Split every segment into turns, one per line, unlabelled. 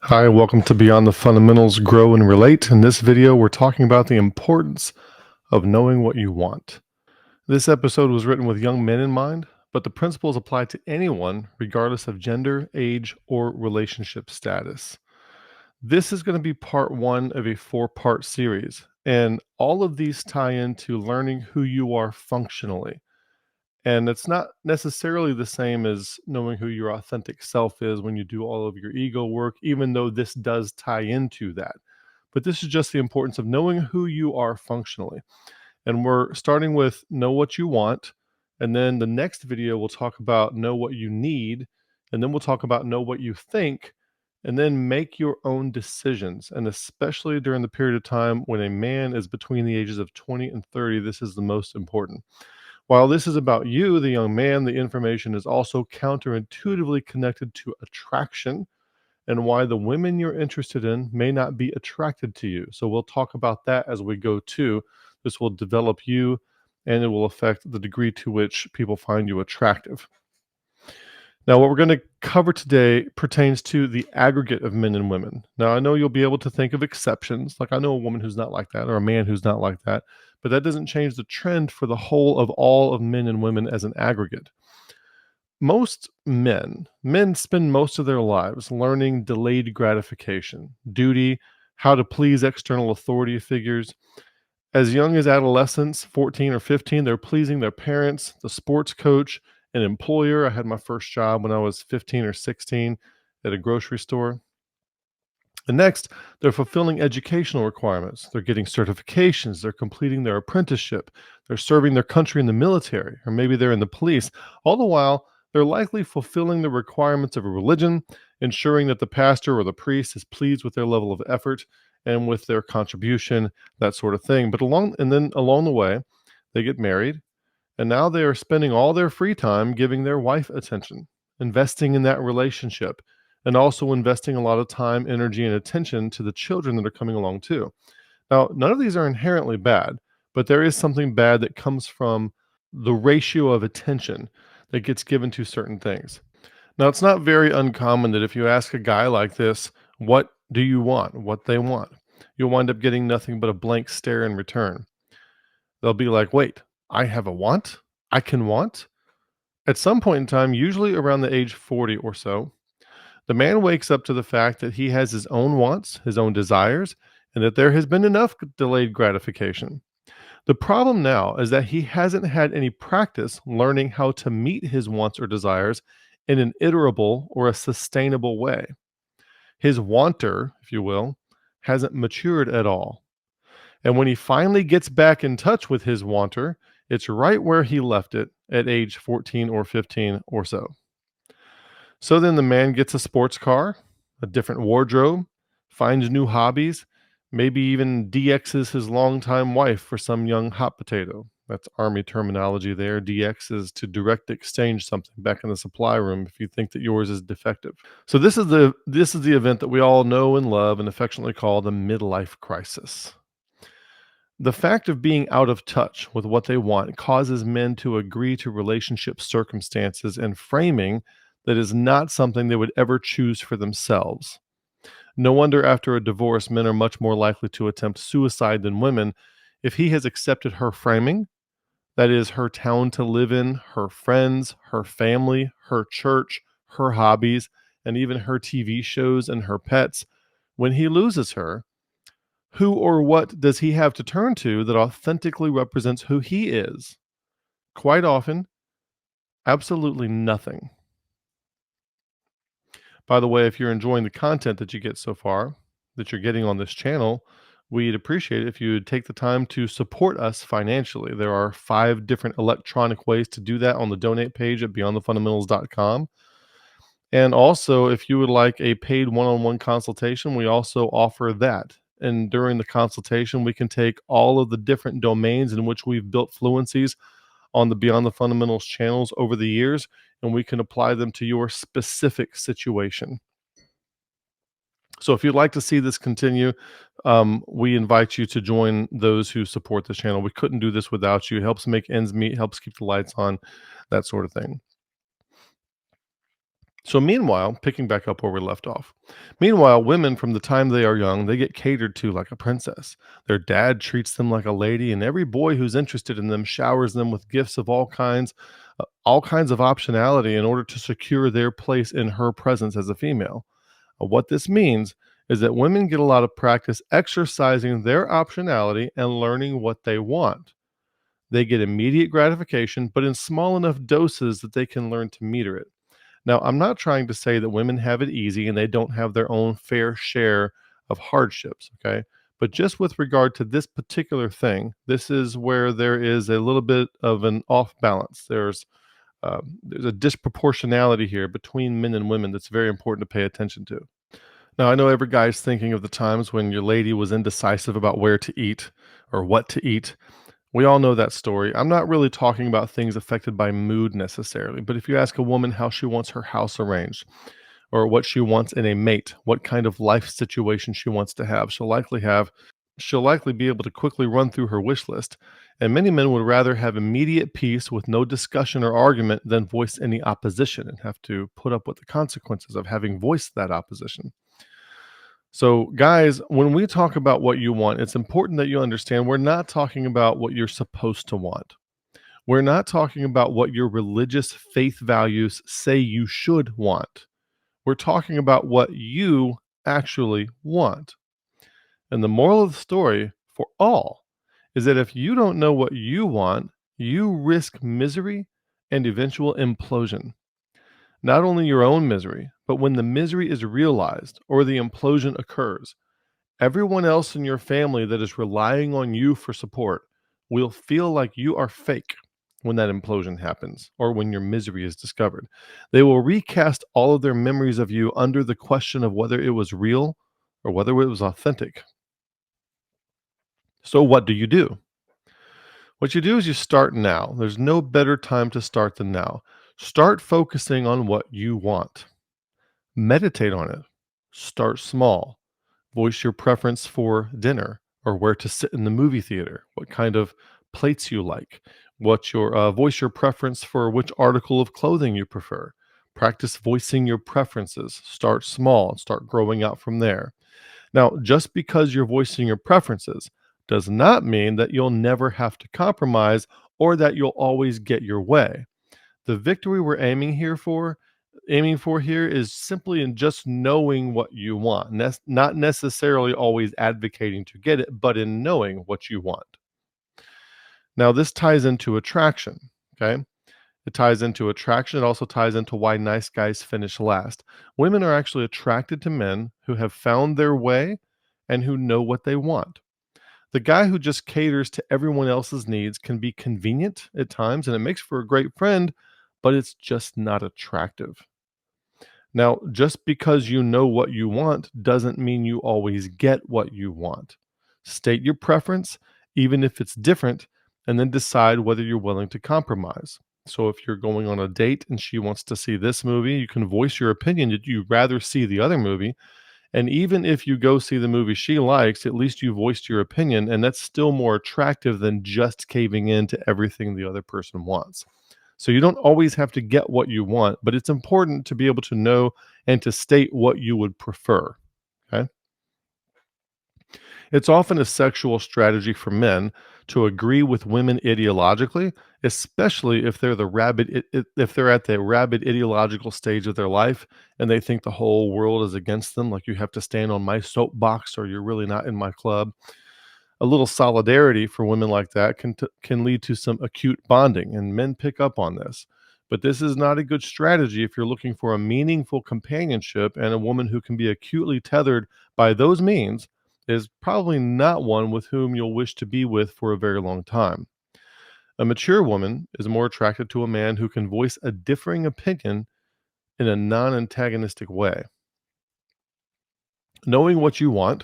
Hi, welcome to Beyond the Fundamentals Grow and Relate. In this video, we're talking about the importance of knowing what you want. This episode was written with young men in mind, but the principles apply to anyone, regardless of gender, age, or relationship status. This is going to be part one of a four-part series, and all of these tie into learning who you are functionally. And it's not necessarily the same as knowing who your authentic self is when you do all of your ego work, even though this does tie into that. But this is just the importance of knowing who you are functionally. And we're starting with know what you want. And then the next video, we'll talk about know what you need. And then we'll talk about know what you think. And then make your own decisions. And especially during the period of time when a man is between the ages of 20 and 30, this is the most important. While this is about you, the young man, the information is also counterintuitively connected to attraction and why the women you're interested in may not be attracted to you. So we'll talk about that as we go too. This will develop you and it will affect the degree to which people find you attractive. Now, what we're going to cover today pertains to the aggregate of men and women. Now, I know you'll be able to think of exceptions, like I know a woman who's not like that or a man who's not like that, but that doesn't change the trend for the whole of all of men and women as an aggregate. Most men spend most of their lives learning delayed gratification, duty, how to please external authority figures. As young as adolescents, 14 or 15, they're pleasing their parents, the sports coach, an employer. I had my first job when I was 15 or 16 at a grocery store. And next, they're fulfilling educational requirements. They're getting certifications, they're completing their apprenticeship, they're serving their country in the military, or maybe they're in the police. All the while, they're likely fulfilling the requirements of a religion, ensuring that the pastor or the priest is pleased with their level of effort and with their contribution, that sort of thing. But along the way, they get married, and now they are spending all their free time giving their wife attention, investing in that relationship, and also investing a lot of time, energy, and attention to the children that are coming along too. Now, none of these are inherently bad, but there is something bad that comes from the ratio of attention that gets given to certain things. Now, it's not very uncommon that if you ask a guy like this, what do you want? What they want, you'll wind up getting nothing but a blank stare in return. They'll be like, wait, I have a want? I can want? At some point in time, usually around the age 40 or so, the man wakes up to the fact that he has his own wants, his own desires, and that there has been enough delayed gratification. The problem now is that he hasn't had any practice learning how to meet his wants or desires in an iterable or a sustainable way. His wanter, if you will, hasn't matured at all. And when he finally gets back in touch with his wanter, it's right where he left it at age 14 or 15 or so. So then the man gets a sports car, a different wardrobe, finds new hobbies, maybe even DXs his longtime wife for some young hot potato. That's Army terminology there. DX is to direct exchange something back in the supply room if you think that yours is defective. So this is the event that we all know and love and affectionately call the midlife crisis. The fact of being out of touch with what they want causes men to agree to relationship circumstances and framing that is not something they would ever choose for themselves. No wonder after a divorce, men are much more likely to attempt suicide than women if he has accepted her framing, that is, her town to live in, her friends, her family, her church, her hobbies, and even her TV shows and her pets. When he loses her, who or what does he have to turn to that authentically represents who he is? Quite often, absolutely nothing. By the way, if you're enjoying the content that you get so far, that you're getting on this channel, we'd appreciate it if you would take the time to support us financially. There are 5 different electronic ways to do that on the donate page at beyondthefundamentals.com. And also, if you would like a paid one-on-one consultation, we also offer that. And during the consultation, we can take all of the different domains in which we've built fluencies on the Beyond the Fundamentals channels over the years, and we can apply them to your specific situation. So if you'd like to see this continue, we invite you to join those who support this channel. We couldn't do this without you. It helps make ends meet, helps keep the lights on, that sort of thing. So meanwhile, picking back up where we left off, meanwhile, women from the time they are young, they get catered to like a princess. Their dad treats them like a lady, and every boy who's interested in them showers them with gifts of all kinds of optionality in order to secure their place in her presence as a female. What this means is that women get a lot of practice exercising their optionality and learning what they want. They get immediate gratification, but in small enough doses that they can learn to meter it. Now, I'm not trying to say that women have it easy and they don't have their own fair share of hardships, okay? But just with regard to this particular thing, this is where there is a little bit of an off balance. There's a disproportionality here between men and women that's very important to pay attention to. Now, I know every guy's thinking of the times when your lady was indecisive about where to eat or what to eat. We all know that story. I'm not really talking about things affected by mood necessarily, but if you ask a woman how she wants her house arranged or what she wants in a mate, what kind of life situation she wants to have, she'll likely be able to quickly run through her wish list. And many men would rather have immediate peace with no discussion or argument than voice any opposition and have to put up with the consequences of having voiced that opposition. So, guys, when we talk about what you want, it's important that you understand we're not talking about what you're supposed to want. We're not talking about what your religious faith values say you should want. We're talking about what you actually want. And the moral of the story for all is that if you don't know what you want, you risk misery and eventual implosion. Not only your own misery, but when the misery is realized or the implosion occurs, everyone else in your family that is relying on you for support will feel like you are fake when that implosion happens or when your misery is discovered. They will recast all of their memories of you under the question of whether it was real or whether it was authentic. So, what do you do? What you do is you start now. There's no better time to start than now. Start focusing on what you want, meditate on it, start small. Voice your preference for dinner or where to sit in the movie theater, what kind of plates you like, what your voice your preference for which article of clothing you prefer. Practice voicing your preferences. Start small and start growing out from there. Now, just because you're voicing your preferences does not mean that you'll never have to compromise or that you'll always get your way. The victory we're aiming for here is simply in just knowing what you want, not necessarily always advocating to get it, but in knowing what you want. Now, this ties into attraction, okay? It ties into attraction. It also ties into why nice guys finish last. Women are actually attracted to men who have found their way and who know what they want. The guy who just caters to everyone else's needs can be convenient at times and it makes for a great friend, but it's just not attractive. Now, just because you know what you want doesn't mean you always get what you want. State your preference, even if it's different, and then decide whether you're willing to compromise. So, if you're going on a date and she wants to see this movie, you can voice your opinion that you'd rather see the other movie. And even if you go see the movie she likes, at least you voiced your opinion, and that's still more attractive than just caving in to everything the other person wants. So you don't always have to get what you want, but it's important to be able to know and to state what you would prefer. Okay. It's often a sexual strategy for men to agree with women ideologically, especially if they're if they're at the rabid ideological stage of their life and they think the whole world is against them, like you have to stand on my soapbox or you're really not in my club. A little solidarity for women like that can lead to some acute bonding, and men pick up on this. But this is not a good strategy if you're looking for a meaningful companionship, and a woman who can be acutely tethered by those means is probably not one with whom you'll wish to be with for a very long time. A mature woman is more attracted to a man who can voice a differing opinion in a non antagonistic way. Knowing what you want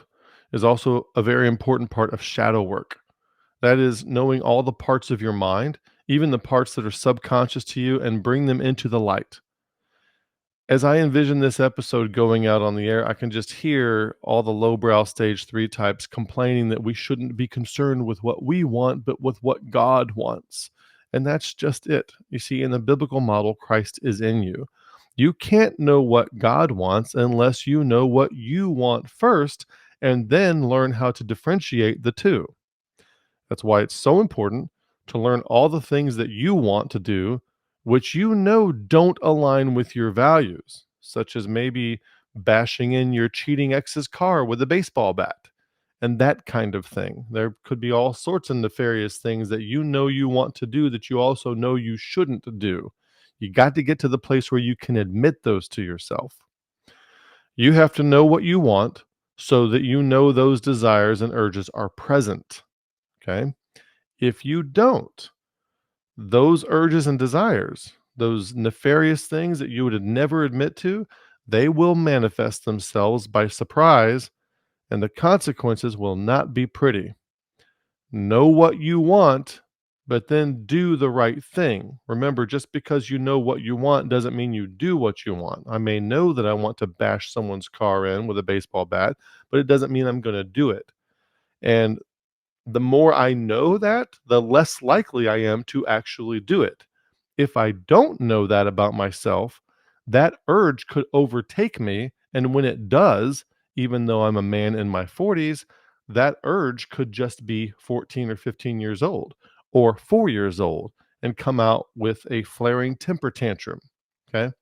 is also a very important part of shadow work. That is knowing all the parts of your mind, even the parts that are subconscious to you, and bring them into the light. As I envision this episode going out on the air, I can just hear all the lowbrow stage 3 types complaining that we shouldn't be concerned with what we want, but with what God wants. And that's just it. You see, in the biblical model, Christ is in you. You can't know what God wants unless you know what you want first and then learn how to differentiate the two. That's why it's so important to learn all the things that you want to do, which you know don't align with your values, such as maybe bashing in your cheating ex's car with a baseball bat and that kind of thing. There could be all sorts of nefarious things that you know you want to do that you also know you shouldn't do. You got to get to the place where you can admit those to yourself. You have to know what you want so that you know those desires and urges are present. Okay. If you don't, those urges and desires, those nefarious things that you would never admit to, they will manifest themselves by surprise, and the consequences will not be pretty. Know what you want, but then do the right thing. Remember, just because you know what you want doesn't mean you do what you want. I may know that I want to bash someone's car in with a baseball bat, but it doesn't mean I'm going to do it. And the more I know that, the less likely I am to actually do it. If I don't know that about myself, that urge could overtake me. And when it does, even though I'm a man in my 40s, that urge could just be 14 or 15 years old or 4 years old and come out with a flaring temper tantrum. Okay.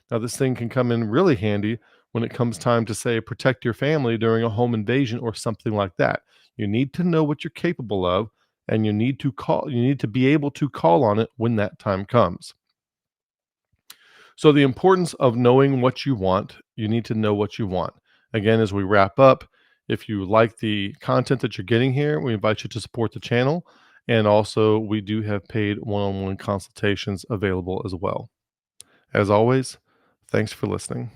Now, this thing can come in really handy when it comes time to, say, protect your family during a home invasion or something like that. You need to know what you're capable of, and you need to be able to call on it when that time comes. So, the importance of knowing what you want, you need to know what you want. Again, as we wrap up, if you like the content that you're getting here, we invite you to support the channel. And also, we do have paid one on one consultations available as well. As always, thanks for listening.